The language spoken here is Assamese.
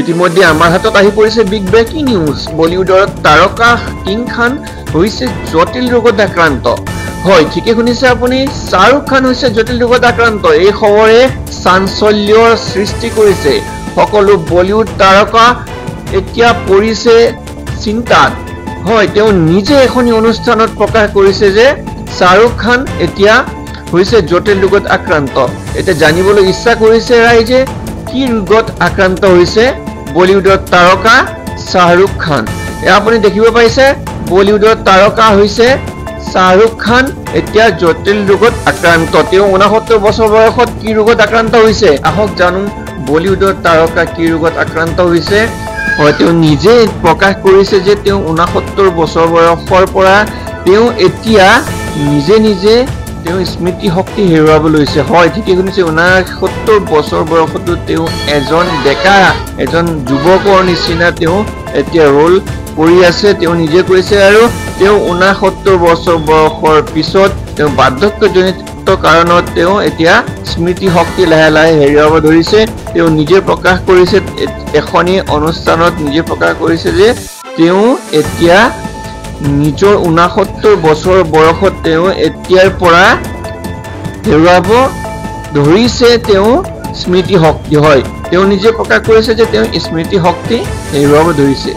ইতিমধ্যে আমাৰ হাতত আহি পৰিছে বিগ ব্ৰেকিং নিউজ। বলিউডৰ তাৰকা কিং খান হৈছে জটিল ৰোগত আক্ৰান্ত। হয়, ঠিকে শুনিছে আপুনি, শাহৰুখ খান হৈছে জটিল ৰোগত আক্ৰান্ত। এই খবৰে চাঞ্চল্যৰ সৃষ্টি কৰিছে। সকলো বলিউড তাৰকা এতিয়া পৰিছে চিন্তাত। হয়, তেওঁ নিজে এখন অনুষ্ঠানত প্ৰকাশ কৰিছে যে শাহৰুখ খান এতিয়া হৈছে জটিল ৰোগত আক্ৰান্ত। এতিয়া জানিবলৈ ইচ্ছা কৰিছে ৰাইজে কি ৰোগত আক্ৰান্ত হৈছে বলিউডৰ তাৰকা শাহৰুখ খান। আপুনি দেখিব পাইছে বলিউডৰ তাৰকা হৈছে শাহৰুখ খান এতিয়া জটিল ৰোগত আক্ৰান্ত। তেওঁ 69 বছৰ বয়সত কি ৰোগত আক্ৰান্ত হৈছে আহক জানো। বলিউডৰ তাৰকা কি ৰোগত আক্ৰান্ত হৈছে। হয়, তেওঁ নিজে প্ৰকাশ কৰিছে যে তেওঁ 69 বছৰ বয়সৰ পৰা তেওঁ এতিয়া নিজে তেওঁ স্মৃতি শক্তি হেৰুৱাব লৈছে। হয়, ঠিকে শুনিছে, 69 বছৰ বয়সতো তেওঁ এজন যুৱকৰ নিচিনা তেওঁ এতিয়া ৰোল কৰি আছে। তেওঁ নিজে কৈছে আৰু তেওঁ 69 বছৰ বয়সৰ পিছত তেওঁ বাৰ্ধক্যজনিত কাৰণত তেওঁ এতিয়া স্মৃতি শক্তি লাহে লাহে হেৰুৱাব ধৰিছে। তেওঁ নিজে প্ৰকাশ কৰিছে এখনি অনুষ্ঠানত নিজে প্ৰকাশ কৰিছে যে তেওঁ এতিয়া নিজৰ 69 বছৰ বয়সত তেওঁ এতিয়াৰ পৰা হেৰুৱাব ধৰিছে তেওঁ স্মৃতি শক্তি। হয়, তেওঁ নিজে প্ৰকাশ কৰিছে যে তেওঁ স্মৃতি শক্তি হেৰুৱাব ধৰিছে।